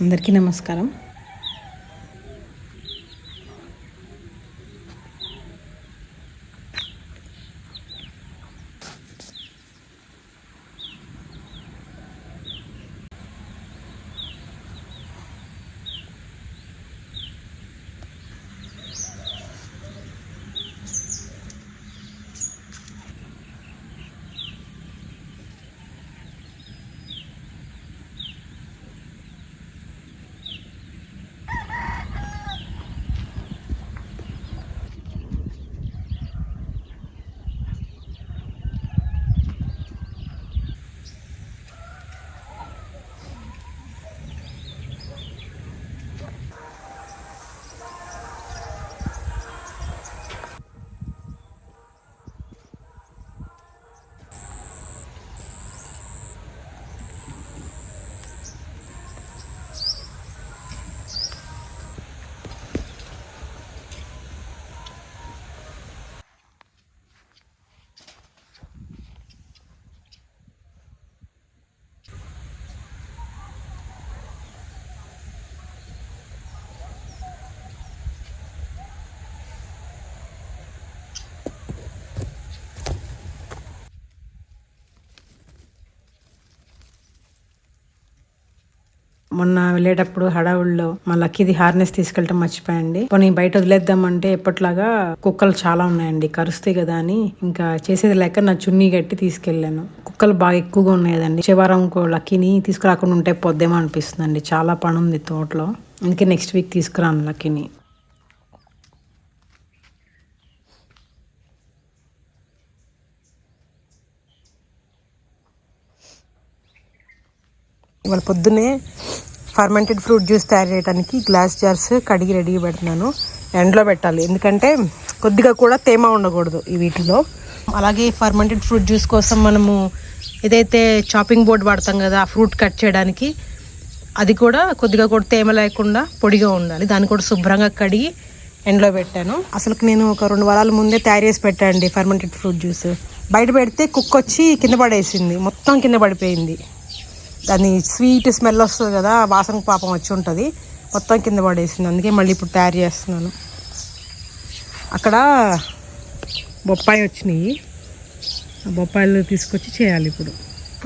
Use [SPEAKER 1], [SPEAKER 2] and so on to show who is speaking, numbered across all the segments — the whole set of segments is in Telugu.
[SPEAKER 1] అందరికీ నమస్కారం. మొన్న వెళ్ళేటప్పుడు హడావుల్లో మా లక్కీది హార్నెస్ తీసుకెళ్ళటం మర్చిపోయండి. పోనీ బయట వదిలేద్దామంటే ఎప్పట్లాగా కుక్కలు చాలా ఉన్నాయండి, కరుస్తాయి కదా అని ఇంకా చేసేది లేక నా చున్నీ కట్టి తీసుకెళ్ళాను. కుక్కలు బాగా ఎక్కువగా ఉన్నాయి కదండి. శనివారం లక్కీని తీసుకురాకుండా ఉంటే పొద్దేమో అనిపిస్తుందండి. చాలా పని ఉంది తోటలో, అందుకే నెక్స్ట్ వీక్ తీసుకురాను లక్కీని. ఇవాళ పొద్దున్నే ఫర్మెంటెడ్ ఫ్రూట్ జ్యూస్ తయారు చేయడానికి గ్లాస్ జార్స్ కడిగి రెడీగా పెడుతున్నాను. ఎండలో పెట్టాలి, ఎందుకంటే కొద్దిగా కూడా తేమ ఉండకూడదు ఈ వీటిలో. అలాగే ఫర్మెంటెడ్ ఫ్రూట్ జ్యూస్ కోసం మనము ఏదైతే చాపింగ్ బోర్డ్ వాడతాం కదా, ఆ ఫ్రూట్ కట్ చేయడానికి, అది కూడా కొద్దిగా కూడా తేమ లేకుండా పొడిగా ఉండాలి. దాన్ని కూడా శుభ్రంగా కడిగి ఎండలో పెట్టాను. అసలు నేను ఒక 2 వారాల ముందే తయారు చేసి పెట్టానండి ఫర్మెంటెడ్ ఫ్రూట్ జ్యూస్. బయట పెడితే కుక్క వచ్చి కింద పడేసింది, మొత్తం కింద పడిపోయింది. దాన్ని స్వీట్ స్మెల్ వస్తుంది కదా, వాసన పాపం వచ్చి ఉంటుంది, మొత్తం కింద పడేసింది. అందుకే మళ్ళీ ఇప్పుడు తయారు చేస్తున్నాను. అక్కడ బొప్పాయి వచ్చినాయి, బొప్పాయిలు తీసుకొచ్చి చేయాలి.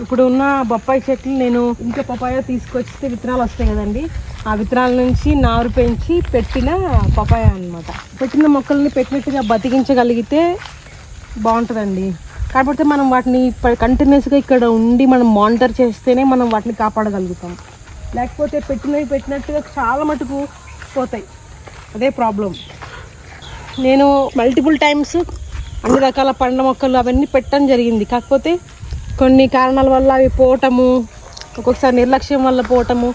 [SPEAKER 1] ఇప్పుడు ఉన్న బొప్పాయి చెట్లు నేను ఇంట్లో పపాయ తీసుకొచ్చితే విత్తనాలు వస్తాయి కదండి, ఆ విత్తనాల నుంచి నారు పెంచి పెట్టిన పపాయ అన్నమాట. పెట్టిన మొక్కల్ని పెట్టినట్టుగా బతికించగలిగితే బాగుంటుందండి. కాకపోతే మనం వాటిని కంటిన్యూస్గా ఇక్కడ ఉండి మనం మానిటర్ చేస్తేనే మనం వాటిని కాపాడగలుగుతాం. లేకపోతే పెట్టినట్టుగా చాలా మటుకు పోతాయి, అదే ప్రాబ్లం. నేను మల్టిపుల్ టైమ్స్ అన్ని రకాల పండ్ల మొక్కలు అవన్నీ పెట్టడం జరిగింది. కాకపోతే కొన్ని కారణాల వల్ల అవి పోవటము, ఒక్కొక్కసారి నిర్లక్ష్యం వల్ల పోవటము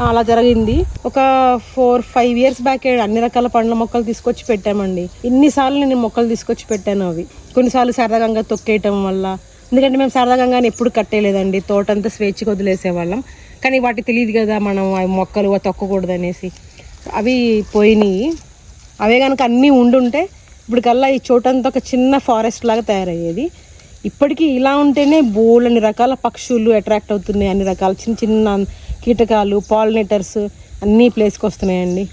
[SPEAKER 1] అలా జరిగింది. ఒక 4-5 years బ్యాక్ అన్ని రకాల పండ్ల మొక్కలు తీసుకొచ్చి పెట్టామండి. ఇన్నిసార్లు నేను మొక్కలు తీసుకొచ్చి పెట్టాను. అవి కొన్నిసార్లు సరదాగా తొక్కేయటం వల్ల, ఎందుకంటే మేము సరదాగా ఎప్పుడు కట్టేయలేదండి, తోటంతా స్వేచ్ఛగా వదిలేసేవాళ్ళం. కానీ వాటికి తెలియదు కదా మనం అవి మొక్కలు తొక్కకూడదు అనేసి. అవి పోయినాయి. అవే కనుక అన్నీ ఉండుంటే ఇప్పటికల్లా ఈ చోటంతా ఒక చిన్న ఫారెస్ట్ లాగా తయారయ్యేది. ఇప్పటికీ ఇలా ఉంటేనే బోల్డన్ని రకాల పక్షులు అట్రాక్ట్ అవుతున్నాయి, అన్ని రకాల చిన్న చిన్న కీటకాలు, పాలినేటర్స్ అన్నీ ప్లేస్కి వస్తున్నాయండి.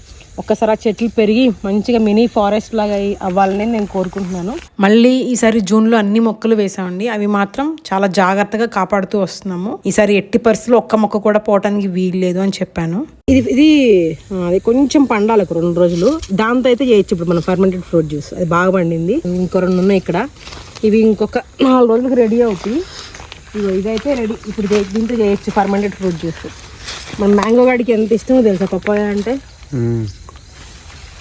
[SPEAKER 1] ఒక్కసారి ఆ చెట్లు పెరిగి మంచిగా మినీ ఫారెస్ట్ లాగా అవ్వాలని నేను కోరుకుంటున్నాను. మళ్ళీ ఈసారి జూన్లో అన్ని మొక్కలు వేసామండి. అవి మాత్రం చాలా జాగ్రత్తగా కాపాడుతూ వస్తున్నాము. ఈసారి ఎట్టి పరిస్థితుల్లో ఒక్క మొక్క కూడా పోవటానికి వీల్లేదు అని చెప్పాను. ఇది అది కొంచెం పండాలి, 2 రోజులు. దాంతో అయితే చేయొచ్చు ఇప్పుడు మనం ఫర్మెంటెడ్ ఫ్రూట్ జ్యూస్. అది బాగా పండింది. ఇంకో 2 ఉన్నాయి ఇక్కడ. ఇవి ఇంకొక 4 రోజులకు రెడీ అవుతాయి. ఇదైతే రెడీ. ఇప్పుడు దీంతో చేయొచ్చు ఫర్మెంటెడ్ ఫ్రూట్ జ్యూస్. మన మ్యాంగో గాడికి ఎంత ఇష్టమో తెలుసా పపాయ అంటే.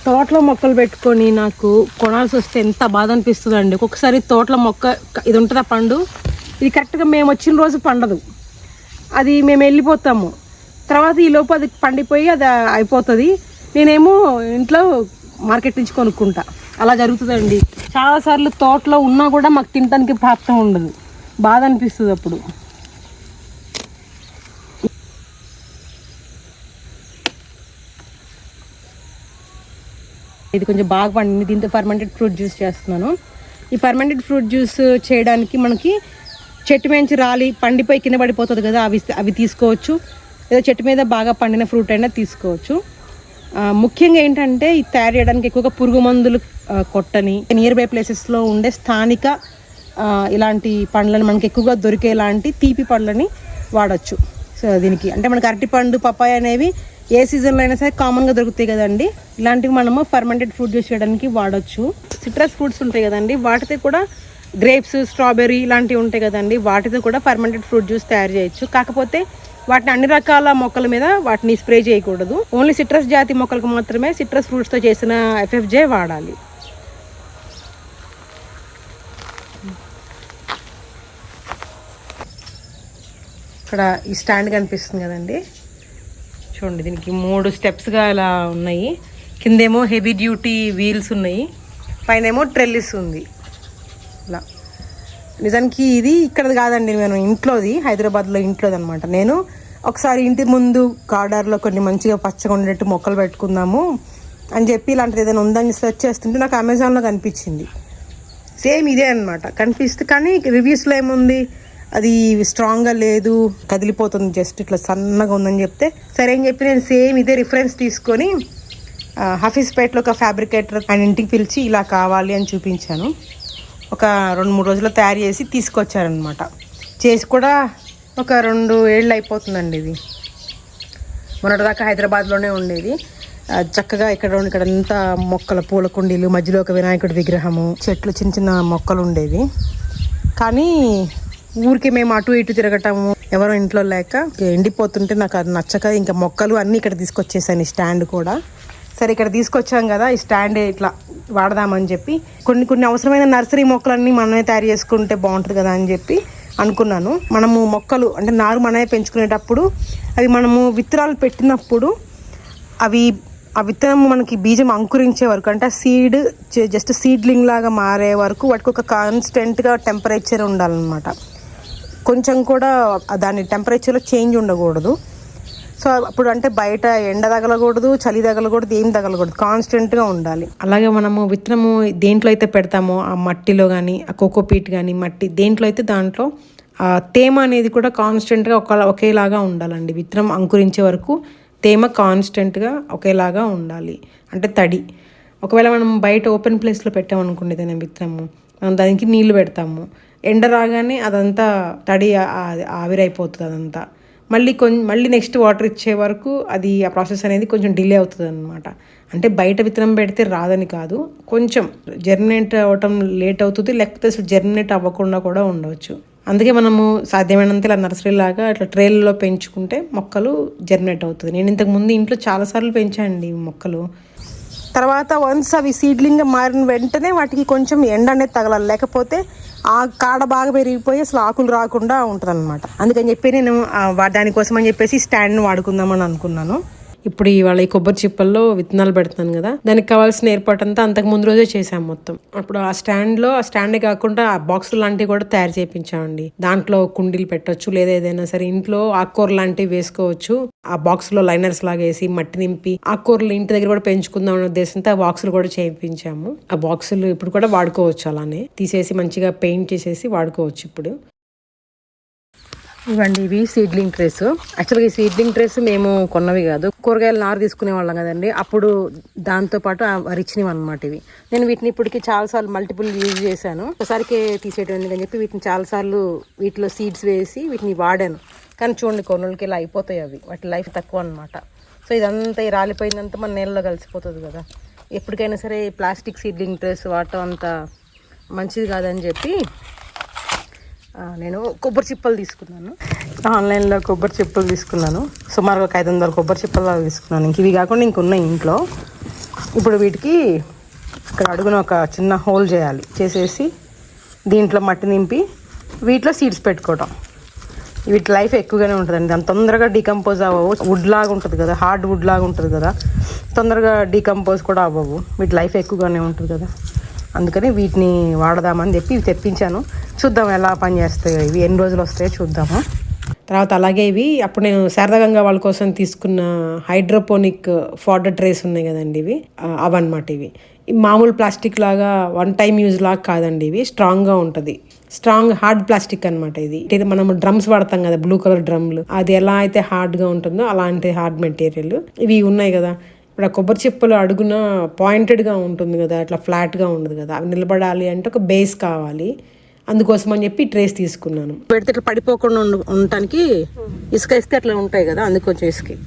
[SPEAKER 1] తోటలో మొక్కలు పెట్టుకొని నాకు కొనాల్సి వస్తే ఎంత బాధ అనిపిస్తుందండి. ఒక్కొక్కసారి తోటలో మొక్క ఇది ఉంటుందా పండు, ఇది కరెక్ట్గా మేము వచ్చిన రోజు పండదు, అది మేము వెళ్ళిపోతాము. తర్వాత ఈ లోపు అది పండిపోయి అది అయిపోతుంది. నేనేమో ఇంట్లో మార్కెట్ నుంచి కొనుక్కుంటా. అలా జరుగుతుందండి చాలాసార్లు. తోటలో ఉన్నా కూడా మాకు తినడానికి ప్రాప్తం ఉండదు, బాధ అనిపిస్తుంది అప్పుడు. ఇది కొంచెం బాగా పండింది. దీంతో ఫర్మెంటెడ్ ఫ్రూట్ జ్యూస్ చేస్తున్నాను. ఈ ఫర్మెంటెడ్ ఫ్రూట్ జ్యూస్ చేయడానికి మనకి చెట్టు మించి రాలి పండిపోయి కింద పడిపోతుంది కదా, అవి తీసుకోవచ్చు. ఏదో చెట్టు మీద బాగా పండిన ఫ్రూట్ అయినా తీసుకోవచ్చు. ముఖ్యంగా ఏంటంటే ఇది తయారు చేయడానికి ఎక్కువగా పురుగు మందులు కొట్టని నియర్ బై ప్లేసెస్లో ఉండే స్థానిక ఇలాంటి పండ్లను మనకి ఎక్కువగా దొరికేలాంటి తీపి పండ్లని వాడచ్చు. సో దీనికి అంటే మనకి అరటిపండు, పపాయ అనేవి ఏ సీజన్లో అయినా సరే కామన్గా దొరుకుతాయి కదండి. ఇలాంటివి మనము ఫర్మెంటెడ్ ఫ్రూట్ జ్యూస్ చేయడానికి వాడచ్చు. సిట్రస్ ఫ్రూట్స్ ఉంటాయి కదండి, వాటితో కూడా గ్రేప్స్, స్ట్రాబెర్రీ ఇలాంటివి ఉంటాయి కదండి, వాటితో కూడా ఫర్మెంటెడ్ ఫ్రూట్ జ్యూస్ తయారు చేయొచ్చు. కాకపోతే వాటిని అన్ని రకాల మొక్కల మీద వాటిని స్ప్రే చేయకూడదు. ఓన్లీ సిట్రస్ జాతి మొక్కలకు మాత్రమే సిట్రస్ ఫ్రూట్స్తో చేసిన FFJ వాడాలి. ఇక్కడ ఈ స్టాండ్ కనిపిస్తుంది కదండి, చూడండి. దీనికి 3 స్టెప్స్గా ఇలా ఉన్నాయి. కిందేమో హెవీ డ్యూటీ వీల్స్ ఉన్నాయి, పైనేమో ట్రెల్లిస్ ఉంది. ఇలా నిజానికి ఇది ఇక్కడది కాదండి, నేను ఇంట్లోది, హైదరాబాద్లో ఇంట్లోది అనమాట. నేను ఒకసారి ఇంటి ముందు కార్డర్లో కొన్ని మంచిగా పచ్చగా ఉండేట్టు మొక్కలు పెట్టుకుందాము అని చెప్పి ఇలాంటిది ఏదైనా ఉందని సెర్చ్ చేస్తుంటే నాకు అమెజాన్లో కనిపించింది. సేమ్ ఇదే అనమాట కనిపిస్తుంది. కానీ రివ్యూస్లో ఏముంది, అది స్ట్రాంగ్గా లేదు, కదిలిపోతుంది, జస్ట్ ఇట్లా సన్నగా ఉందని చెప్తే సరే అని చెప్పి నేను సేమ్ ఇదే రిఫరెన్స్ తీసుకొని హఫీజ్పేటలో ఒక ఫ్యాబ్రికేటర్ ఆయన ఇంటికి పిలిచి ఇలా కావాలి అని చూపించాను. ఒక 2-3 రోజుల్లో తయారు చేసి తీసుకొచ్చారనమాట. చేసి కూడా ఒక 2 ఏళ్ళు అయిపోతుందండి. ఇది మొన్నటిదాకా హైదరాబాద్లోనే ఉండేది. చక్కగా ఇక్కడంతా మొక్కల పూల కుండీలు, మధ్యలో ఒక వినాయకుడి విగ్రహము, చెట్లు, చిన్న చిన్న మొక్కలు ఉండేవి. కానీ ఊరికి మేము అటు ఇటు తిరగటము, ఎవరో ఇంట్లో లేక ఎండిపోతుంటే నాకు అది నచ్చక ఇంకా మొక్కలు అన్నీ ఇక్కడ తీసుకొచ్చేసాను. ఈ స్టాండ్ కూడా సరే ఇక్కడ తీసుకొచ్చాం కదా, ఈ స్టాండ్ ఇట్లా వాడదామని చెప్పి కొన్ని అవసరమైన నర్సరీ మొక్కలన్నీ మనమే తయారు చేసుకుంటే బాగుంటుంది కదా అని చెప్పి అనుకున్నాను. మనము మొక్కలు అంటే నారు మనమే పెంచుకునేటప్పుడు అవి మనము విత్తనాలు పెట్టినప్పుడు ఆ విత్తనం మనకి బీజం అంకురించే వరకు, అంటే సీడ్ జస్ట్ సీడ్లింగ్ లాగా మారే వరకు వాటికి ఒక కాన్స్టెంట్గా టెంపరేచర్ ఉండాలన్నమాట. కొంచెం కూడా దాని టెంపరేచర్లో చేంజ్ ఉండకూడదు. సో అప్పుడు అంటే బయట ఎండ తగలకూడదు, చలి తగలకూడదు, ఏం తగలకూడదు, కాన్స్టెంట్గా ఉండాలి. అలాగే మనము విత్తనము దేంట్లో అయితే పెడతామో ఆ మట్టిలో కానీ, ఆ కోకోపీట్ కానీ మట్టి దేంట్లో అయితే దాంట్లో తేమ అనేది కూడా కాన్స్టెంట్గా ఒకేలాగా ఉండాలండి. విత్తనం అంకురించే వరకు తేమ కాన్స్టెంట్గా ఒకేలాగా ఉండాలి, అంటే తడి. ఒకవేళ మనం బయట ఓపెన్ ప్లేస్లో పెట్టామనుకోండి ఏదైనా విత్తనము, మనం దానికి నీళ్లు పెడతాము, ఎండ రాగానే అదంతా తడి ఆవిరైపోతుంది అదంతా. మళ్ళీ నెక్స్ట్ వాటర్ ఇచ్చే వరకు అది ఆ ప్రాసెస్ అనేది కొంచెం డిలే అవుతుంది అనమాట. అంటే బయట విత్తనం పెడితే రాదని కాదు, కొంచెం జర్మినేట్ అవ్వటం లేట్ అవుతుంది, లేకపోతే అసలు జర్మినేట్ అవ్వకుండా కూడా ఉండవచ్చు. అందుకే మనము సాధ్యమైనంత ఇలా నర్సరీ లాగా ఇట్లా ట్రేల్లో పెంచుకుంటే మొక్కలు జర్మినేట్ అవుతుంది. నేను ఇంతకుముందు ఇంట్లో చాలాసార్లు పెంచానండి మొక్కలు. తర్వాత వన్స్ అవి సీడ్లింగ్గా మారిన వెంటనే వాటికి కొంచెం ఎండ అనేది తగలాలి, లేకపోతే ఆ కాడ బాగా పెరిగిపోయి అసలు ఆకులు రాకుండా ఉంటుంది అనమాట. అందుకని చెప్పి నేను దానికోసం అని చెప్పేసి స్టాండ్ని వాడుకుందామని అనుకున్నాను. ఇప్పుడు ఇవాళ ఈ కొబ్బరి చిప్పల్లో విత్తనాలు పెడుతున్నాను కదా, దానికి కావాల్సిన ఏర్పాటు అంతా అంతకు ముందు రోజే చేసాం మొత్తం. అప్పుడు ఆ స్టాండే కాకుండా ఆ బాక్సులు లాంటివి కూడా తయారు చేయించామండి. దాంట్లో కుండీలు పెట్టొచ్చు, లేదా ఏదైనా సరే ఇంట్లో ఆకుకూర లాంటివి వేసుకోవచ్చు. ఆ బాక్స్ లో లైనర్స్ లాగా వేసి మట్టి నింపి ఆకుకూరలు ఇంటి దగ్గర కూడా పెంచుకుందాం అనే ఉద్దేశంతో ఆ బాక్సులు కూడా చేయించాము. ఆ బాక్సులు ఇప్పుడు కూడా వాడుకోవచ్చు, అలానే తీసేసి మంచిగా పెయింట్ చేసేసి వాడుకోవచ్చు ఇప్పుడు. ఇవ్వండి, ఇవి సీడ్లింగ్ ట్రేస్. యాక్చువల్గా ఈ సీడ్లింగ్ ట్రేస్ మేము కొన్నవి కాదు, కూరగాయలు నారు తీసుకునే వాళ్ళం కదండి, అప్పుడు దాంతోపాటు వారు ఇచ్చినవి అనమాట. ఇవి నేను వీటిని ఇప్పటికి చాలాసార్లు మల్టిపుల్ యూజ్ చేశాను. ఒకసారికి తీసేయడం ఎందుకని చెప్పి వీటిని చాలాసార్లు వీటిలో సీడ్స్ వేసి వీటిని వాడాను. కానీ చూడండి, కొన్నులకి ఇలా అయిపోతాయి అవి, వాటి లైఫ్ తక్కువ అనమాట. సో ఇదంతా ఈ రాలిపోయిందంతా మన నీళ్ళలో కలిసిపోతుంది కదా. ఎప్పటికైనా సరే ప్లాస్టిక్ సీడ్లింగ్ ట్రేస్ వాడటం అంత మంచిది కాదని చెప్పి నేను కొబ్బరి చిప్పలు తీసుకున్నాను. ఆన్లైన్లో కొబ్బరి చిప్పలు తీసుకున్నాను. సుమారుగా ఒక 500 కొబ్బరి చిప్పలు తీసుకున్నాను. ఇంక ఇవి కాకుండా ఇంకున్నాయి ఇంట్లో. ఇప్పుడు వీటికి ఇక్కడ అడుగున ఒక చిన్న హోల్ చేయాలి, చేసేసి దీంట్లో మట్టి నింపి వీటిలో సీడ్స్ పెట్టుకోవటం. వీటి లైఫ్ ఎక్కువగానే ఉంటుందండి, దాని తొందరగా డీకంపోజ్ అవ్వవు. వుడ్ లాగా ఉంటుంది కదా, హార్డ్ వుడ్ లాగా ఉంటుంది కదా, తొందరగా డీకంపోజ్ కూడా అవ్వవు. వీటి లైఫ్ ఎక్కువగానే ఉంటుంది కదా, అందుకని వీటిని వాడదామని చెప్పి ఇవి తెప్పించాను. చూద్దాం ఎలా పనిచేస్తాయో, ఇవి ఎన్ని రోజులు వస్తాయో చూద్దాము. తర్వాత అలాగే ఇవి అప్పుడు నేను శారదాగంగా వాళ్ళ కోసం తీసుకున్న హైడ్రోపోనిక్ ఫాడర్ ట్రేస్ ఉన్నాయి కదండి, ఇవి అవన్నమాట. మామూలు ప్లాస్టిక్ లాగా వన్ టైం యూజ్ లాగా కాదండి, ఇవి స్ట్రాంగ్గా ఉంటుంది. స్ట్రాంగ్ హార్డ్ ప్లాస్టిక్ అనమాట. ఇది మనం డ్రమ్స్ వాడతాం కదా, బ్లూ కలర్ డ్రమ్లు, అది ఎలా అయితే హార్డ్గా ఉంటుందో అలాంటి హార్డ్ మెటీరియల్ ఇవి ఉన్నాయి కదా. ఇప్పుడు ఆ కొబ్బరి చిప్పలు అడుగున పాయింటెడ్గా ఉంటుంది కదా, అట్లా ఫ్లాట్గా ఉండదు కదా. అవి నిలబడాలి అంటే ఒక బేస్ కావాలి. అందుకోసం అని చెప్పి ట్రేస్ తీసుకున్నాను. పెడితే ఇట్లా పడిపోకుండా ఉండటానికి ఇసుక ఇస్తే అట్లా ఉంటాయి కదా, అందుకొంచెం ఇసుక.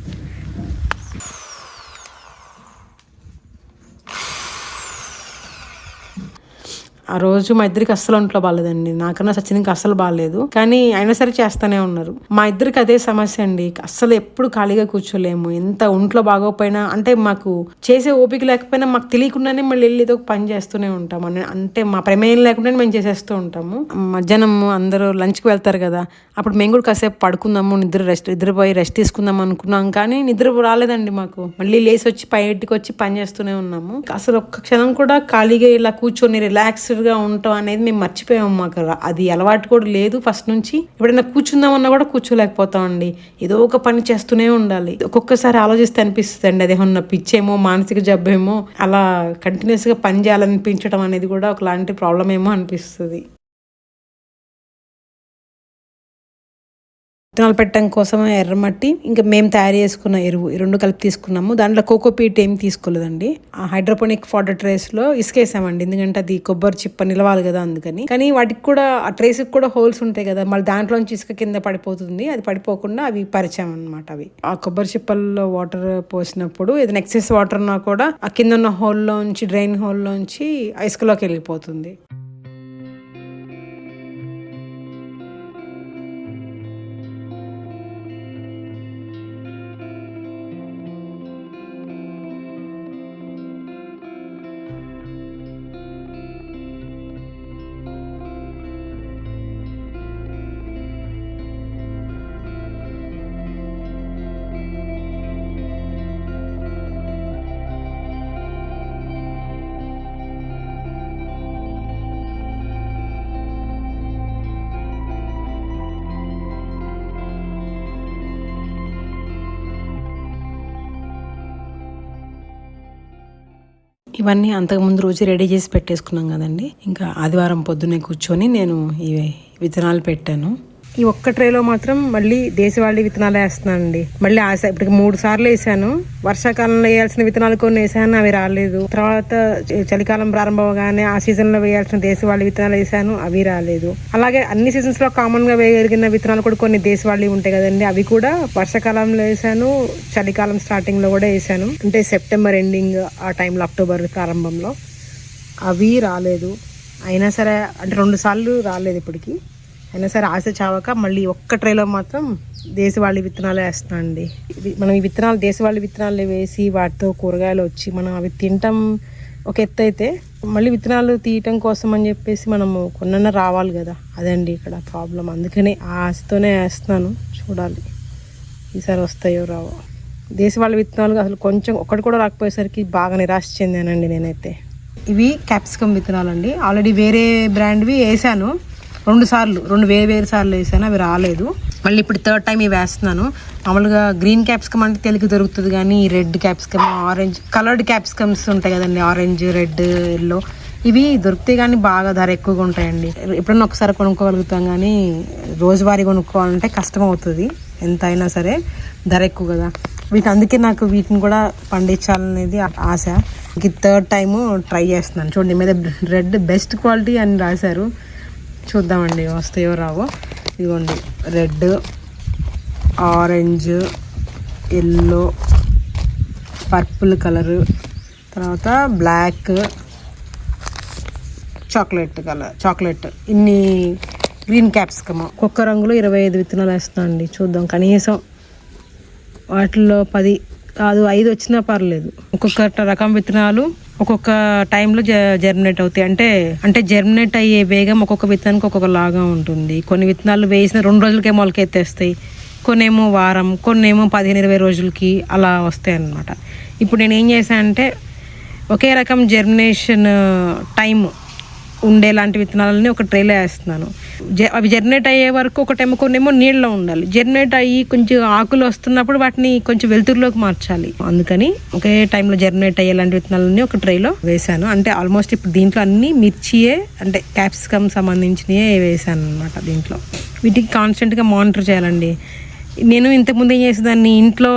[SPEAKER 1] ఆ రోజు మా ఇద్దరికి అస్సలు ఒంట్లో బాగాలేదండి. నాకన్నా సచిన్కి అస్సలు బాగాలేదు, కానీ అయినా సరే చేస్తూనే ఉన్నారు. మా ఇద్దరికి అదే సమస్య అండి, అస్సలు ఎప్పుడు ఖాళీగా కూర్చోలేము. ఎంత ఒంట్లో బాగోపోయినా, అంటే మాకు చేసే ఓపిక లేకపోయినా మాకు తెలియకుండానే మళ్ళీ వెళ్ళి ఏదో పని చేస్తూనే ఉంటాము. అంటే మా ప్రమేయం లేకుండానే మేము చేసేస్తూ ఉంటాము. మధ్యాహ్నం అందరూ లంచ్కి వెళ్తారు కదా, అప్పుడు మేము కూడా కాసేపు పడుకుందాము, నిద్రపోయి రెస్ట్ తీసుకుందాం అనుకున్నాం, కానీ నిద్ర రాలేదండి మాకు. మళ్ళీ లేసి వచ్చి బయటికి వచ్చి పని చేస్తూనే ఉన్నాము. అసలు ఒక్క క్షణం కూడా ఖాళీగా ఇలా కూర్చొని రిలాక్స్డ్గా ఉంటాం అనేది మేము మర్చిపోయాము. మాకు అది అలవాటు కూడా లేదు ఫస్ట్ నుంచి. ఎప్పుడైనా కూర్చుందామన్నా కూడా కూర్చోలేకపోతామండి, ఏదో ఒక పని చేస్తూనే ఉండాలి. ఒక్కొక్కసారి ఆలోచిస్తే అనిపిస్తుంది అండి, అదేమన్నా పిచ్చేమో, మానసిక జబ్బేమో, అలా కంటిన్యూస్గా పని చేయాలనిపించడం అనేది కూడా ఒకలాంటి ప్రాబ్లం ఏమో అనిపిస్తుంది. విత్తనాలు పెట్టడం కోసం ఎర్రమట్టి, ఇంకా మేము తయారు చేసుకున్న ఎరువు, ఈ రెండు కలిపి తీసుకున్నాము. దాంట్లో కోకోపీట్ ఏం తీసుకోలేదండి. ఆ హైడ్రోపోనిక్ ఫాడర్ ట్రేస్ లో ఇసుకేసామండి, ఎందుకంటే అది కొబ్బరి చిప్ప నిలవాలి కదా అందుకని. కానీ వాటికి కూడా ఆ ట్రేస్ కూడా హోల్స్ ఉంటాయి కదా, మళ్ళీ దాంట్లోంచి ఇసుక కింద పడిపోతుంది. అది పడిపోకుండా అవి పరిచామన్నమాట. అవి ఆ కొబ్బరి చిప్పల్లో వాటర్ పోసినప్పుడు ఏదైనా ఎక్సెస్ వాటర్ ఉన్నా కూడా ఆ కింద ఉన్న హోల్లోంచి, డ్రైన్ హోల్లోంచి ఇసుకలోకి వెళ్ళిపోతుంది. ఇవన్నీ అంతకుముందు రోజు రెడీ చేసి పెట్టేసుకున్నాం కదండి. ఇంకా ఆదివారం పొద్దున్నే కూర్చొని నేను ఈ విత్తనాలు పెట్టాను. ఈ ఒక్క ట్రేలో మాత్రం మళ్ళీ దేశవాళీ విత్తనాలు వేస్తున్నానండి. మళ్ళీ ఇప్పటికి 3 సార్లు వేసాను. వర్షాకాలంలో వేయాల్సిన విత్తనాలు కొన్ని వేసాను, అవి రాలేదు. తర్వాత చలికాలం ప్రారంభంగానే ఆ సీజన్ లో వేయాల్సిన దేశవాళీ విత్తనాలు వేసాను, అవి రాలేదు. అలాగే అన్ని సీజన్స్ లో కామన్ గా వేయగలిగిన విత్తనాలు కూడా కొన్ని దేశవాళీ ఉంటాయి కదండి, అవి కూడా వర్షాకాలంలో వేసాను, చలికాలం స్టార్టింగ్ లో కూడా వేసాను. అంటే సెప్టెంబర్ ఎండింగ్ ఆ టైంలో, అక్టోబర్ ప్రారంభంలో. అవి రాలేదు. అయినా సరే, అంటే 2 సార్లు రాలేదు ఇప్పటికి. అయినా సరే ఆశ చావక మళ్ళీ ఒక్క ట్రేలో మాత్రం దేశవాళీ విత్తనాలు వేస్తున్నాను అండి. మనం ఈ విత్తనాలు, దేశవాళీ విత్తనాలు వేసి వాటితో కూరగాయలు వచ్చి మనం అవి తినటం ఒక ఎత్తు అయితే, మళ్ళీ విత్తనాలు తీయటం కోసం అని చెప్పేసి మనము కొన్న రావాలి కదా, అదండి ఇక్కడ ప్రాబ్లం. అందుకని ఆ ఆశతోనే వేస్తున్నాను. చూడాలి ఈసారి వస్తాయో రావో. దేశవాళీ విత్తనాలు అసలు కొంచెం ఒకటి కూడా రాకపోయేసరికి బాగా నిరాశ చెందానండి నేనైతే. ఇవి క్యాప్సికమ్ విత్తనాలు అండి. ఆల్రెడీ వేరే బ్రాండ్వి వేసాను 2 సార్లు, 2 వేరు సార్లు వేసాను, అవి రాలేదు. మళ్ళీ ఇప్పుడు 3rd టైం ఇవి వేస్తున్నాను. మామూలుగా గ్రీన్ క్యాప్సికమ్ అంటే తెలుగు దొరుకుతుంది, కానీ red capsicum, orange coloured capsicums ఉంటాయి కదండి, ఆరెంజ్, రెడ్, ఎల్లో, ఇవి దొరికితే కానీ బాగా ధర ఎక్కువగా ఉంటాయండి. ఎప్పుడన్నా ఒకసారి కొనుక్కోగలుగుతాం, కానీ రోజువారీ కొనుక్కోవాలంటే కష్టం అవుతుంది. ఎంత అయినా సరే ధర ఎక్కువ కదా. అందుకే నాకు వీటిని కూడా పండించాలనేది ఆశ. ఇంక 3rd టైము ట్రై చేస్తున్నాను. చూడండి మీద రెడ్ బెస్ట్ క్వాలిటీ అని రాశారు, చూద్దామండి వస్తాయో రావో. ఇదిగోండి red, orange, yellow, purple colour, తర్వాత బ్లాక్, చాక్లెట్, ఇన్ని గ్రీన్ క్యాప్సికమ్. ఒక్కొక్క రంగులో 25 విత్తనాలు వేస్తాను అండి. చూద్దాం, కనీసం వాటిల్లో 10 కాదు 5 వచ్చినా పర్లేదు. ఒక్కొక్క రకం విత్తనాలు ఒక్కొక్క టైంలో జర్మినేట్ అవుతాయి. అంటే జర్మినేట్ అయ్యే వేగం ఒక్కొక్క విత్తనానికి ఒక్కొక్క లాగా ఉంటుంది. కొన్ని విత్తనాలు వేసిన 2 రోజులకే మొలకెత్తేస్తాయి, కొన్నేమో వారం, కొన్నేమో 15-20 రోజులకి అలా వస్తాయి అన్నమాట. ఇప్పుడు నేను ఏం చేశానంటే ఒకే రకం జర్మినేషన్ టైం ఉండేలాంటి విత్తనాలని ఒక ట్రేలో వేస్తున్నాను. అవి జర్నేట్ అయ్యే వరకు ఒకటేమో కొన్నేమో నీళ్ళలో ఉండాలి. జర్నేట్ అయ్యి కొంచెం ఆకులు వస్తున్నప్పుడు వాటిని కొంచెం వెలుతురులోకి మార్చాలి. అందుకని ఒకే టైంలో జర్నేట్ అయ్యేలాంటి విత్తనాలన్నీ ఒక ట్రేలో వేసాను. అంటే ఆల్మోస్ట్ ఇప్పుడు దీంట్లో అన్ని మిర్చియే అంటే క్యాప్సికమ్ సంబంధించినవే వేసాను అనమాట. దీంట్లో వీటికి కాన్స్టెంట్గా మానిటర్ చేయాలండి. నేను ఇంతకుముందు ఏం చేసేదాన్ని, ఇంట్లో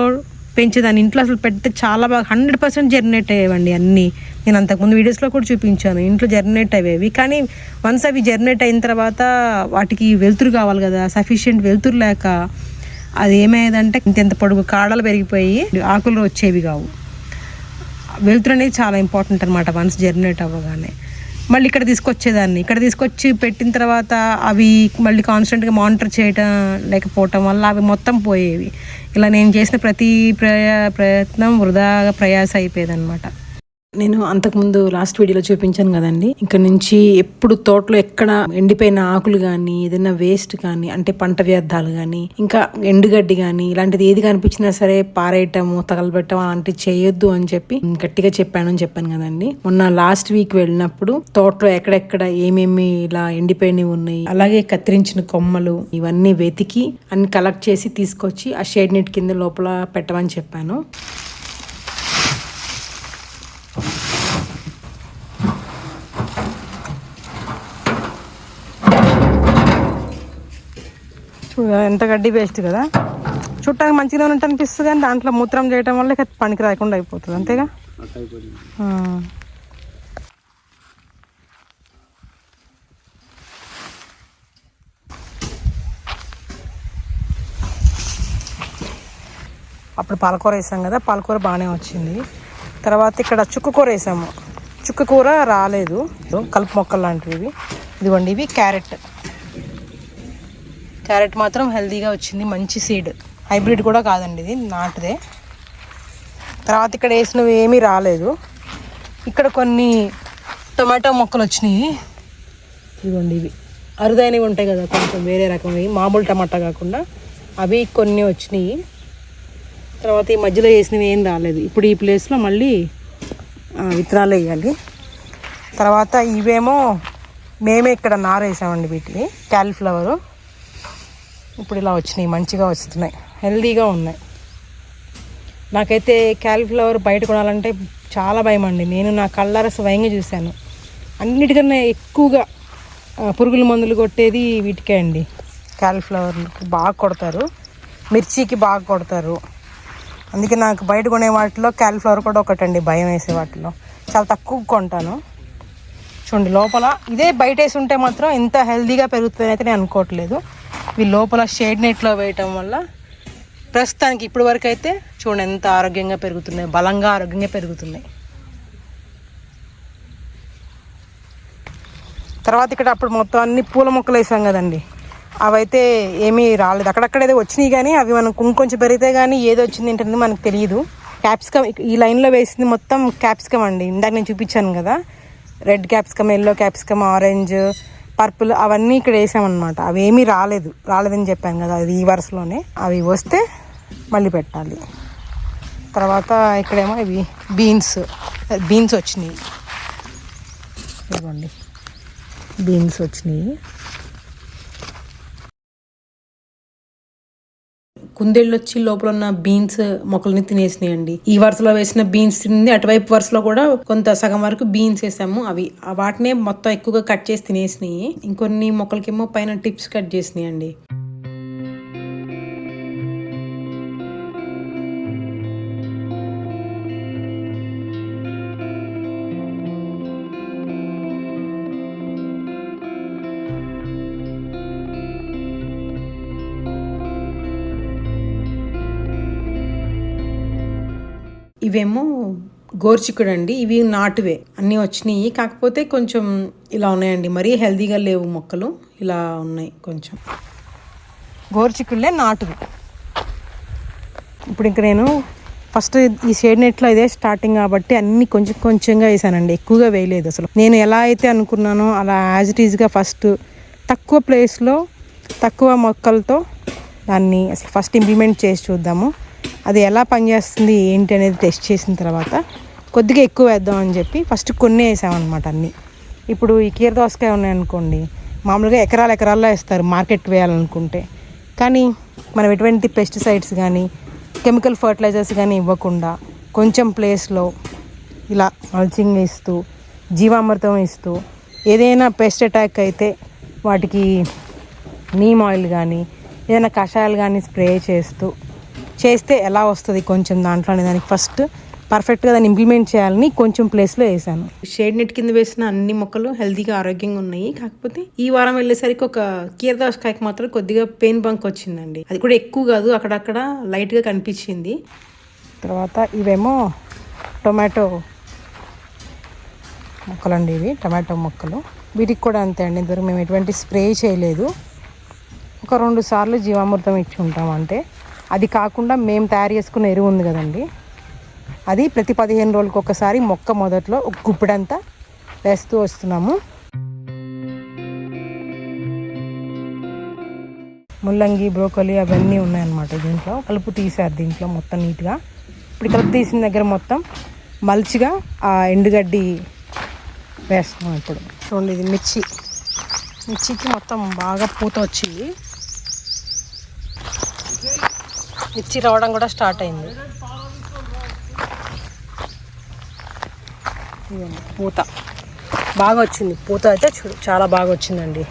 [SPEAKER 1] పెంచేదాన్ని. ఇంట్లో అసలు పెడితే చాలా బాగా 100% జర్నేట్ అయ్యేవండి అన్నీ. నేను అంతకుముందు వీడియోస్లో కూడా చూపించాను, ఇంట్లో జర్నేట్ అయ్యేవి. కానీ వన్స్ అవి జర్నేట్ అయిన తర్వాత వాటికి వెలుతురు కావాలి కదా, సఫిషియెంట్ వెలుతురు లేక అది ఏమయ్యేదంటే ఇంత పొడుగు కాడలు పెరిగిపోయి ఆకులు వచ్చేవి కావు. వెలుతురు అనేది చాలా ఇంపార్టెంట్ అనమాట వన్స్ జర్నేట్ అవ్వగానే. మళ్ళీ ఇక్కడ తీసుకొచ్చేదాన్ని. ఇక్కడ తీసుకొచ్చి పెట్టిన తర్వాత అవి మళ్ళీ కాన్స్టెంట్గా మానిటర్ చేయటం లేకపోవటం వల్ల అవి మొత్తం పోయేవి. ఇలా నేను చేసిన ప్రతి ప్రయత్నం వృధాగా ప్రయాస అయిపోయేది అనమాట. నేను అంతకుముందు లాస్ట్ వీడియోలో చూపించాను కదండి, ఇక్కడ నుంచి ఎప్పుడు తోటలో ఎక్కడ ఎండిపోయిన ఆకులు కానీ ఏదైనా వేస్ట్ కానీ అంటే పంట వ్యర్థాలు కానీ ఇంకా ఎండుగడ్డి కానీ ఇలాంటిది ఏది కనిపించినా సరే పారేయటము తగలబెట్టడం అలాంటివి చేయొద్దు అని చెప్పి గట్టిగా చెప్పాను కదండి. మొన్న లాస్ట్ వీక్ వెళ్ళినప్పుడు తోటలో ఎక్కడెక్కడ ఏమేమి ఇలా ఎండిపోయినవి ఉన్నాయి, అలాగే కత్తిరించిన కొమ్మలు ఇవన్నీ వెతికి అన్ని కలెక్ట్ చేసి తీసుకొచ్చి ఆ షేడ్ నెట్ కింద లోపల పెట్టమని చెప్పాను. ఎంత గడ్డి వేస్ట్ కదా, చుట్టానికి మంచిగా ఉన్నట్టు అనిపిస్తుంది కానీ దాంట్లో మూత్రం చేయటం వల్ల ఇక పనికి రాకుండా అయిపోతుంది. అంతేగా. అప్పుడు పాలకూర వేసాం కదా, పాలకూర బాగానే వచ్చింది. తర్వాత ఇక్కడ చుక్కకూర వేసాము, చుక్కకూర రాలేదు. కలుపు మొక్కలు లాంటివి ఇదిగోండి. ఇవి క్యారెట్ మాత్రం హెల్తీగా వచ్చింది, మంచి సీడ్, హైబ్రిడ్ కూడా కాదండి, ఇది నాటుదే. తర్వాత ఇక్కడ వేసినవి ఏమీ రాలేదు. ఇక్కడ కొన్ని టొమాటో మొక్కలు వచ్చినాయి. ఇదిగోండి, ఇవి అరుదైనవి ఉంటాయి కదా, కొంచెం వేరే రకమైనవి, మామూలు టమాటా కాకుండా అవి కొన్ని వచ్చినాయి. తర్వాత ఈ మధ్యలో వేసినవి ఏం రాలేదు. ఇప్పుడు ఈ ప్లేస్లో మళ్ళీ విత్తనాలు వేయాలి. తర్వాత ఇవేమో మేమే ఇక్కడ నారేసామండి, వీటిని క్యాలీఫ్లవరు. ఇప్పుడు ఇలా వచ్చినాయి, మంచిగా వస్తున్నాయి, హెల్తీగా ఉన్నాయి. నాకైతే క్యాలీఫ్లవర్ బయట కొనాలంటే చాలా భయం అండి. నేను నా కళ్ళారా స్వయంగా చూశాను. అన్నిటికన్నా ఎక్కువగా పురుగుల మందులు కొట్టేది వీటికే అండి. క్యాలీఫ్లవర్కి బాగా కొడతారు, మిర్చికి బాగా కొడతారు. అందుకే నాకు బయట కొనే వాటిలో క్యాలీఫ్లవర్ కూడా ఒకటండి భయం వేసే వాటిలో. చాలా తక్కువ కొంటాను. చూడండి లోపల ఇదే బయట వేసి ఉంటే మాత్రం ఎంత హెల్తీగా పెరుగుతుందని అయితే నేను అనుకోవట్లేదు. ఇవి లోపల షేడ్ నెట్లో వేయటం వల్ల ప్రస్తుతానికి ఇప్పటి వరకు అయితే చూడండి ఎంత ఆరోగ్యంగా పెరుగుతున్నాయి, బలంగా ఆరోగ్యంగా పెరుగుతున్నాయి. తర్వాత ఇక్కడ అప్పుడు మొత్తం అన్ని పూల మొక్కలు వేసాం కదండి, అవైతే ఏమీ రాలేదు. అక్కడక్కడ ఏదో వచ్చినాయి కానీ అవి మనం కొంచెం పెరిగితే కానీ ఏదో వచ్చింది ఏంటనేది మనకు తెలియదు. క్యాప్సికమ్ ఈ లైన్లో వేసింది మొత్తం క్యాప్సికమ్ అండి. ఇందాక నేను చూపించాను కదా, red capsicum, yellow capsicum, orange, purple అవన్నీ ఇక్కడ వేసామన్నమాట. అవి ఏమీ రాలేదని చెప్పాను కదా, అది ఈ వరుసలోనే. అవి వస్తే మళ్ళీ పెట్టాలి. తర్వాత ఇక్కడేమో ఇవి బీన్స్ వచ్చినాయి. ఇవ్వండి, బీన్స్ వచ్చినాయి. కుందేళ్ళు వచ్చి లోపల ఉన్న బీన్స్ మొక్కల్ని తినేసినాయండి. ఈ వరుసలో వేసిన బీన్స్ తింది, అటువైపు వరుసలో కూడా కొంత సగం వరకు బీన్స్ వేసాము. అవి వాటినే మొత్తం ఎక్కువగా కట్ చేసి తినేసినాయి. ఇంకొన్ని మొక్కలకేమో పైన టిప్స్ కట్ చేసినాయండి. ఇవేమో గోర్చిక్కుడు అండి. ఇవి నాటువే అన్నీ వచ్చినాయి, కాకపోతే కొంచెం ఇలా ఉన్నాయండి, మరీ హెల్తీగా లేవు మొక్కలు, ఇలా ఉన్నాయి కొంచెం. గోర్చిక్కుడులే నాటువి. ఇప్పుడు ఇంక నేను ఫస్ట్ ఈ షేడ్ నెట్లో ఇదే స్టార్టింగ్ కాబట్టి అన్నీ కొంచెంగా వేసానండి, ఎక్కువగా వేయలేదు అసలు. నేను ఎలా అయితే అనుకున్నానో అలా యాజ్ ఇట్ ఈజ్గా ఫస్ట్ తక్కువ ప్లేస్లో తక్కువ మొక్కలతో దాన్ని అసలు ఫస్ట్ ఇంప్లిమెంట్ చేసి చూద్దాము. అది ఎలా పనిచేస్తుంది ఏంటి అనేది టెస్ట్ చేసిన తర్వాత కొద్దిగా ఎక్కువ వేద్దాం అని చెప్పి ఫస్ట్ కొన్ని వేసామన్నమాట అన్నీ. ఇప్పుడు ఈ కీర దోసకాయ ఉన్నాయనుకోండి, మామూలుగా ఎకరాల్లో వేస్తారు మార్కెట్ వేయాలనుకుంటే. కానీ మనం ఎటువంటి పెస్టిసైడ్స్ కానీ కెమికల్ ఫర్టిలైజర్స్ కానీ ఇవ్వకుండా కొంచెం ప్లేస్లో ఇలా మల్చింగ్ ఇస్తూ జీవామృతం ఇస్తూ ఏదైనా పెస్ట్ అటాక్ అయితే వాటికి నీమ్ ఆయిల్ కానీ ఏదైనా కషాయాలు కానీ స్ప్రే చేస్తే ఎలా వస్తుంది కొంచెం దాంట్లోనే, దానికి ఫస్ట్ పర్ఫెక్ట్గా దాన్ని ఇంప్లిమెంట్ చేయాలని కొంచెం ప్లేస్లో వేసాను. షేడ్ నెట్ కింద వేసిన అన్ని మొక్కలు హెల్తీగా ఆరోగ్యంగా ఉన్నాయి. కాకపోతే ఈ వారం వెళ్ళేసరికి ఒక కీర దోసకాయకి మాత్రం కొద్దిగా పెయిన్ బంక్ వచ్చిందండి. అది కూడా ఎక్కువ కాదు, అక్కడక్కడ లైట్గా కనిపించింది. తర్వాత ఇవేమో టొమాటో మొక్కలండి, ఇవి టమాటో మొక్కలు. వీటికి కూడా అంతే అండి, ఇంతవరకు మేము ఎటువంటి స్ప్రే చేయలేదు. ఒక 2 సార్లు జీవామృతం ఇచ్చి ఉంటాం. అంటే అది కాకుండా మేము తయారు చేసుకున్న ఎరువు ఉంది కదండి, అది ప్రతి 15 రోజులకు ఒకసారి మొక్క మొదట్లో ఒక గుప్పిడంతా వేస్తూ వస్తున్నాము. ముల్లంగి, బ్రోకలీ అవన్నీ ఉన్నాయన్నమాట. దీంట్లో కలుపు తీశారు, దీంట్లో మొత్తం నీట్గా. ఇప్పుడు కలుపు తీసిన దగ్గర మొత్తం మల్చిగా ఆ ఎండుగడ్డి వేస్తున్నాం. ఇప్పుడు చూడండి, ఇది మిర్చికి మొత్తం బాగా పూత వచ్చింది. మిర్చి రావడం కూడా స్టార్ట్ అయింది. పూత బాగా వచ్చింది. పూత అయితే చూడు చాలా బాగా వచ్చిందండి.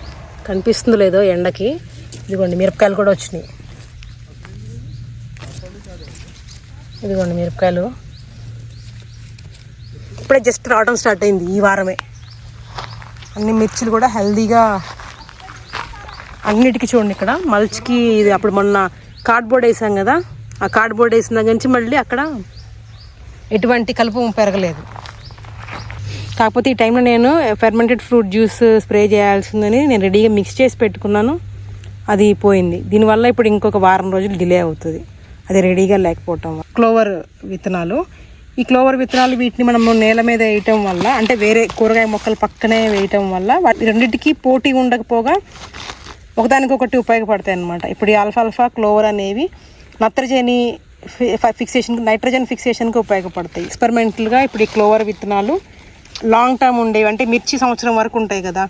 [SPEAKER 1] కనిపిస్తుందో లేదో ఎండకి. ఇదిగోండి మిరపకాయలు కూడా వచ్చినాయి. ఇదిగోండి మిరపకాయలు ఇప్పుడే జస్ట్ రావడం స్టార్ట్ అయింది ఈ వారమే. అన్ని మిర్చిలు కూడా హెల్దీగా అన్నిటికీ చూడండి. ఇక్కడ మల్చికి ఇది అప్పుడు మొన్న కార్డ్బోర్డ్ వేసాం కదా, ఆ కార్డ్బోర్డ్ వేసిన దగ్గర నుంచి మళ్ళీ అక్కడ ఎటువంటి కలుపు పెరగలేదు. కాకపోతే ఈ టైంలో నేను ఫెర్మెంటెడ్ ఫ్రూట్ జ్యూస్ స్ప్రే చేయాల్సిందని నేను రెడీగా మిక్స్ చేసి పెట్టుకున్నాను, అది పోయింది. దీనివల్ల ఇప్పుడు ఇంకొక వారం రోజులు డిలే అవుతుంది, అది రెడీగా లేకపోవటం. క్లోవర్ విత్తనాలు, ఈ క్లోవర్ విత్తనాలు వీటిని మనము నేల మీద వేయటం వల్ల, అంటే వేరే కూరగాయ మొక్కలు పక్కనే వేయటం వల్ల వాటి రెండింటికి పోటీ ఉండకపోగా ఒకదానికొకటి ఉపయోగపడతాయి అన్నమాట. ఇప్పుడు ఈ ఆల్ఫాల్ఫా క్లోవర్ అనేవి నత్రజని నైట్రోజన్ ఫిక్సేషన్కి ఉపయోగపడతాయి. ఎక్స్పెరిమెంటల్గా ఇప్పుడు ఈ క్లోవర్ విత్తనాలు లాంగ్ టర్మ్ ఉండేవి, అంటే మిర్చి సంవత్సరం వరకు ఉంటాయి కదా,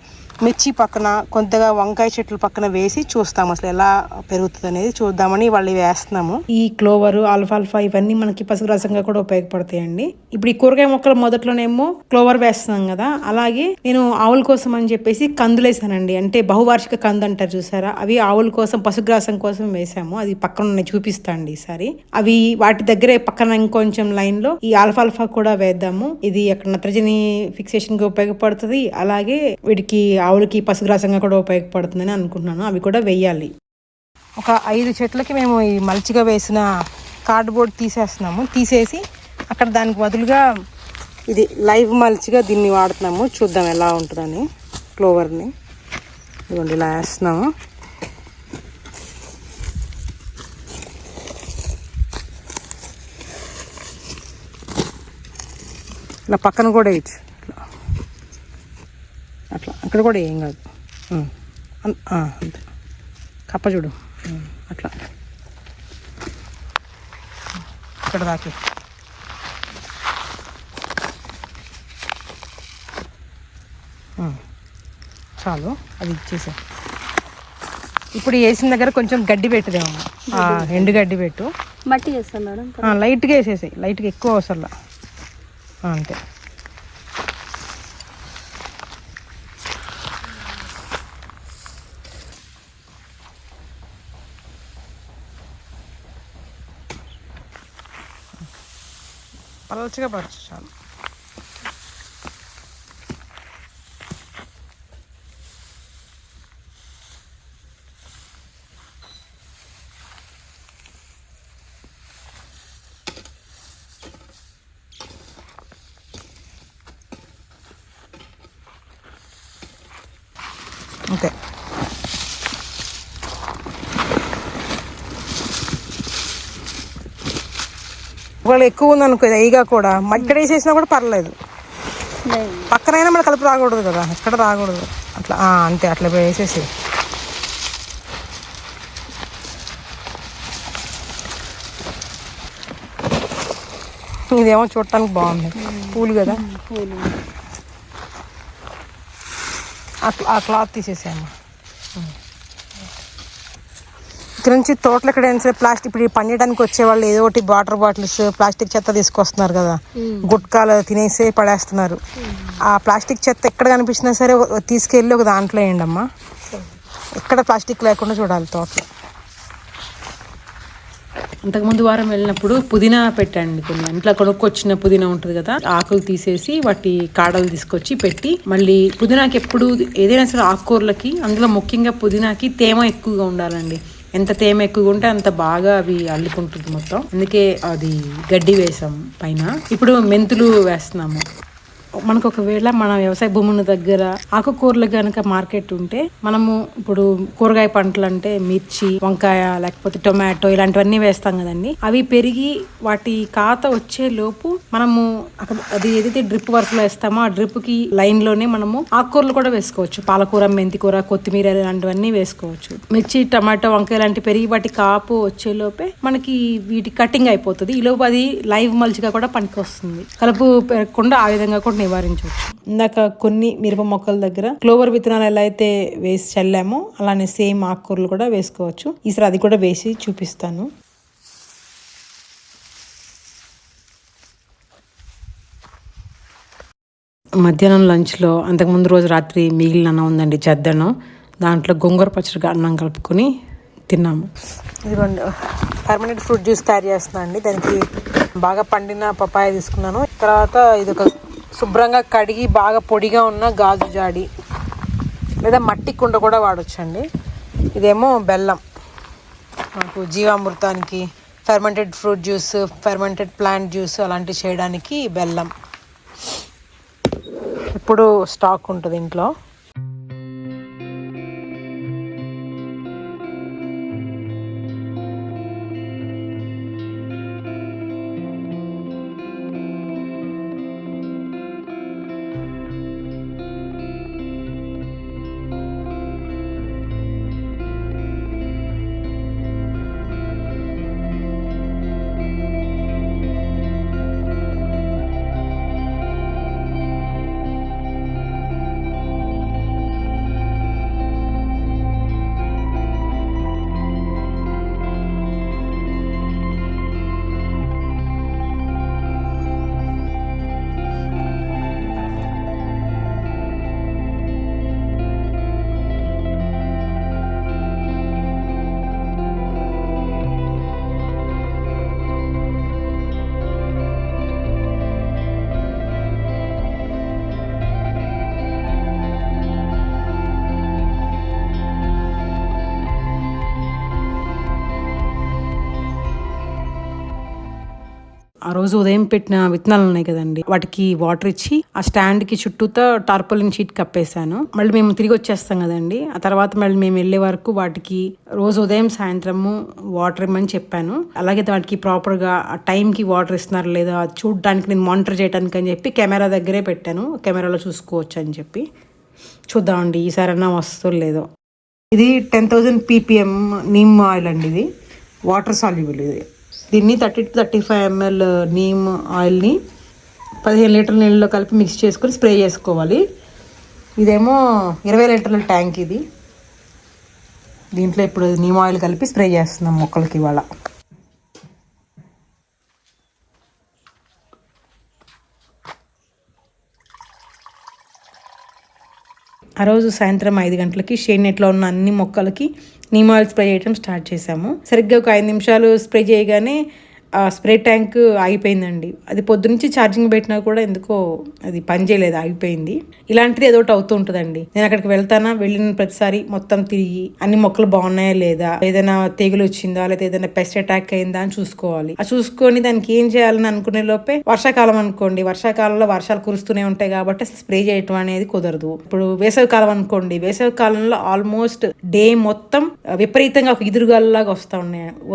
[SPEAKER 1] మిర్చి పక్కన కొంతగా వంకాయ చెట్లు పక్కన వేసి చూస్తాము అసలు ఎలా పెరుగుతుంది అనేది చూద్దామని వాళ్ళు వేస్తున్నాము. ఈ క్లోవర్, ఆల్ఫాల్ఫా ఇవన్నీ మనకి పశుగ్రాసంగా కూడా ఉపయోగపడతాయండి. ఇప్పుడు ఈ కూరగాయ మొక్కల మొదట్లోనేమో క్లోవర్ వేస్తున్నాం కదా, అలాగే నేను ఆవుల కోసం అని చెప్పేసి కందులు వేసానండి. అంటే బహువార్షిక కందు అంటారు చూసారా, అవి ఆవుల కోసం పశుగ్రాసం కోసం వేసాము. అది పక్కన చూపిస్తాండి ఈసారి. అవి వాటి దగ్గరే పక్కన ఇంకొంచెం లైన్ లో ఈ ఆల్ఫాల్ఫా కూడా వేద్దాము. ఇది అక్కడ నత్రజని ఫిక్సేషన్ కి ఉపయోగపడుతుంది, అలాగే వీటికి ఆవులకి పశుగ్రాసంగా కూడా ఉపయోగపడుతుందని అనుకుంటున్నాను. అవి కూడా వేయాలి. ఒక 5 చెట్లకి మేము ఈ మల్చిగా వేసిన కార్డ్బోర్డ్ తీసేసి అక్కడ దానికి బదులుగా ఇది లైవ్ మల్చిగా దీన్ని వాడుతున్నాము. చూద్దాం ఎలా ఉంటుందని. క్లోవర్ని ఇదిగోండి ఇలా వేస్తున్నాము. ఇలా పక్కన కూడా వేయచ్చు, అట్లా అక్కడ కూడా ఏం కాదు. అంతే కప్ప చూడు అట్లా ఇక్కడ దాకా చాలు, అది ఇచ్చేసా. ఇప్పుడు వేసిన దగ్గర కొంచెం గడ్డి పెట్టుదేమో, ఎండు గడ్డి పెట్టు.
[SPEAKER 2] మట్టి వేస్తాం మేడం,
[SPEAKER 1] లైట్గా వేసేసాయి, లైట్గా ఎక్కువ అవసరంలా, అంతే. పలచగా పరచు చాలు. అంతే. ఒకవేళ ఎక్కువ ఉందనుకో అయ్యిగా కూడా మక్కడ వేసేసినా కూడా పర్లేదు, పక్కనైనా మన కలుపు రాకూడదు కదా, ఎక్కడ రాకూడదు. అట్లా అంతే, అట్లా వేసేసి. ఇదేమో చూడటానికి బాగుంది, పూలు కదా.
[SPEAKER 2] పూలు
[SPEAKER 1] ఆ క్లాత్ తీసేసాము. ఇక్కడ నుంచి తోటలు ఎక్కడైనా సరే ప్లాస్టిక్, ఇప్పుడు పండించడానికి వచ్చే వాళ్ళు ఏదో ఒకటి వాటర్ బాటిల్స్, ప్లాస్టిక్ చెత్త తీసుకొస్తున్నారు కదా, గుట్కాలు తినేసి పడేస్తున్నారు. ఆ ప్లాస్టిక్ చెత్త ఎక్కడ కనిపించినా సరే తీసుకెళ్ళి ఒక దాంట్లో వేయండి అమ్మా. ఎక్కడ ప్లాస్టిక్ లేకుండా చూడాలి తోటలో.
[SPEAKER 2] అంతకుముందు వారం వెళ్ళినప్పుడు పుదీనా పెట్టండి. కొన్ని ఇంట్లో కొనుక్కొచ్చిన పుదీనా ఉంటుంది కదా, ఆకులు తీసేసి వాటి కాడలు తీసుకొచ్చి పెట్టి, మళ్ళీ పుదీనాకి ఎప్పుడు ఏదైనా సరే ఆకుకూరలకి, అందులో ముఖ్యంగా పుదీనాకి తేమ ఎక్కువగా ఉండాలండి. ఎంత తేమ ఎక్కువగా ఉంటే అంత బాగా అవి అల్లుకుంటుంది మొత్తం. అందుకే అది గడ్డి వేసాం పైన. ఇప్పుడు మెంతులు వేస్తున్నాము. మనకు ఒకవేళ మన వ్యవసాయ భూముల దగ్గర ఆకుకూరలు కనుక మార్కెట్ ఉంటే, మనము ఇప్పుడు కూరగాయ పంటలు అంటే మిర్చి, వంకాయ, లేకపోతే టొమాటో ఇలాంటివన్నీ వేస్తాం కదండి. అవి పెరిగి వాటి కాత వచ్చే లోపు మనము అక్కడ అది ఏదైతే డ్రిప్ వరుసలో వేస్తామో ఆ డ్రిప్ కి లైన్ లోనే మనము ఆకుకూరలు కూడా వేసుకోవచ్చు. పాలకూర, మెంతికూర, కొత్తిమీర ఇలాంటివన్నీ వేసుకోవచ్చు. మిర్చి, టమాటో, వంకాయ లాంటి పెరిగి వాటి కాపు వచ్చే లోపే మనకి వీటి కటింగ్ అయిపోతుంది. ఈ లోపు అది లైవ్ మల్చిగా కూడా పనికి వస్తుంది. కలుపు పెరగకుండా ఆ విధంగా కూడా నివారించవచ్చు. ఇందాక కొన్ని మిరప మొక్కల దగ్గర క్లోవర్ విత్తనాలు ఎలా అయితే వేసి చల్లామో అలానే సేమ్ ఆకుకూరలు కూడా వేసుకోవచ్చు. ఈసారి అది కూడా వేసి చూపిస్తాను. మధ్యాహ్నం లంచ్లో అంతకుముందు రోజు రాత్రి మిగిలిన అన్నం ఉందండి, చద్దన్నం. దాంట్లో గోంగూర పచ్చడిగా అన్నం కలుపుకొని తిన్నాము.
[SPEAKER 1] ఇదిగోండి పర్మనెంట్ ఫ్రూట్ జ్యూస్ తయారు చేస్తున్నాను అండి. దానికి బాగా పండిన పపాయ తీసుకున్నాను. తర్వాత ఇది ఒక శుభ్రంగా కడిగి బాగా పొడిగా ఉన్న గాజు జాడి లేదా మట్టి కుండ కూడా వాడచ్చండి. ఇదేమో బెల్లం, మనకు జీవామృతానికి, fermented fruit juice, fermented plant juice అలాంటివి చేయడానికి బెల్లం ఇప్పుడు స్టాక్ ఉంటుంది ఇంట్లో.
[SPEAKER 2] ఆ రోజు ఉదయం పెట్టిన విత్తనాలు ఉన్నాయి కదండి, వాటికి వాటర్ ఇచ్చి ఆ స్టాండ్ కి చుట్టూతో టార్పాలిన్ షీట్ కప్పేశాను. మళ్ళీ మేము తిరిగి వచ్చేస్తాం కదండి, ఆ తర్వాత మళ్ళీ మేము వెళ్ళే వరకు వాటికి రోజు ఉదయం సాయంత్రము వాటర్ ఇమ్మని చెప్పాను. అలాగే వాటికి ప్రాపర్ గా ఆ టైం కి వాటర్ ఇస్తున్నారు లేదా చూడడానికి నేను మానిటర్ చేయడానికి అని చెప్పి కెమెరా దగ్గరే పెట్టాను. కెమెరాలో చూసుకోవచ్చు అని చెప్పి. చూద్దామండి ఈసారన్నా వస్తుందో లేదో.
[SPEAKER 1] ఇది 10,000 ppm నీమ్ ఆయిల్ అండి. ఇది వాటర్ సాల్యుబుల్. ఇది దీన్ని 30 to 35 ml నీమ్ ఆయిల్ని 15 లీటర్ల నీళ్ళలో కలిపి మిక్స్ చేసుకొని స్ప్రే చేసుకోవాలి. ఇదేమో 20 లీటర్ల ట్యాంక్. ఇది దీంట్లో ఇప్పుడు నీమ్ ఆయిల్ కలిపి స్ప్రే చేస్తున్నాం మొక్కలకి ఇవాళ.
[SPEAKER 2] ఆ రోజు సాయంత్రం 5 గంటలకి షేడ్ నెట్లో ఉన్న అన్ని మొక్కలకి నీమ్ ఆయిల్ స్ప్రే చేయడం స్టార్ట్ చేసాము. సరిగ్గా ఒక 5 నిమిషాలు స్ప్రే చేయగానే ఆ స్ప్రే ట్యాంక్ ఆగిపోయిందండి. అది పొద్దునుంచి ఛార్జింగ్ పెట్టినా కూడా ఎందుకో అది పని చేయలేదు, ఆగిపోయింది. ఇలాంటిది ఏదో ఒకటి అవుతూ ఉంటుందండి. నేను అక్కడికి వెళ్ళిన ప్రతిసారి మొత్తం తిరిగి అన్ని మొక్కలు బాగున్నాయా లేదా, ఏదైనా తెగులు వచ్చిందా లేదా ఏదైనా పెస్ట్ అటాక్ అయిందా అని చూసుకోవాలి. ఆ చూసుకొని దానికి ఏం చేయాలని అనుకునే లోపే వర్షాకాలం అనుకోండి, వర్షాకాలంలో వర్షాలు కురుస్తూనే ఉంటాయి కాబట్టి అసలు స్ప్రే చేయటం అనేది కుదరదు. ఇప్పుడు వేసవి కాలం అనుకోండి, వేసవి కాలంలో ఆల్మోస్ట్ డే మొత్తం విపరీతంగా ఒక ఇదురుగాల్లాగా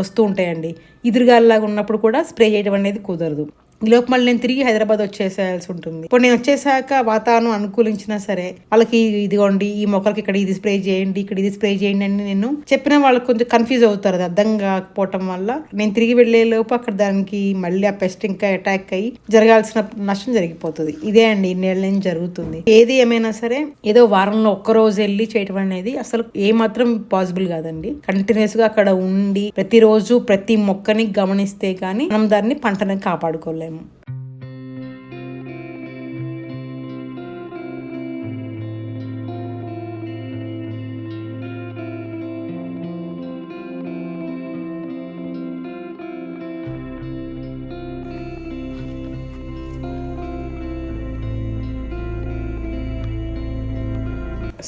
[SPEAKER 2] వస్తూ ఉంటాయండి. ఇదురుగాల్లాగా ఉన్నప్పుడు కూడా స్ప్రే చేయడం అనేది కుదరదు.
[SPEAKER 1] ఈ లోపు మళ్ళీ నేను తిరిగి హైదరాబాద్ వచ్చేసేయాల్సి ఉంటుంది. ఇప్పుడు నేను వచ్చేసాక వాతావరణం అనుకూలించినా సరే వాళ్ళకి ఇదిగోండి ఈ మొక్కలకి ఇక్కడ ఇది స్ప్రే చేయండి, ఇక్కడ ఇది స్ప్రే చేయండి అని నేను చెప్పినా వాళ్ళకి కొంచెం కన్ఫ్యూజ్ అవుతారు. అది అర్థం కాకపోవటం వల్ల నేను తిరిగి వెళ్లే లోపు అక్కడ దానికి మళ్ళీ ఆ పెస్ట్ ఇంకా అటాక్ అయ్యి జరగాల్సిన నష్టం జరిగిపోతుంది. ఇదే అండి ఇన్నేళ్ళ నుంచి జరుగుతుంది. ఏది ఏమైనా సరే ఏదో వారంలో ఒక్కరోజు వెళ్ళి చేయటం అనేది అసలు ఏమాత్రం పాసిబుల్ కాదండి. కంటిన్యూస్ గా అక్కడ ఉండి ప్రతిరోజు ప్రతి మొక్కని గమనిస్తే కానీ మనం దాన్ని పంటని కాపాడుకోలేము.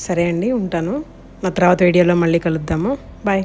[SPEAKER 1] సరే అండి, ఉంటాను. నా తర్వాత వీడియోలో మళ్ళీ కలుద్దాము. బాయ్.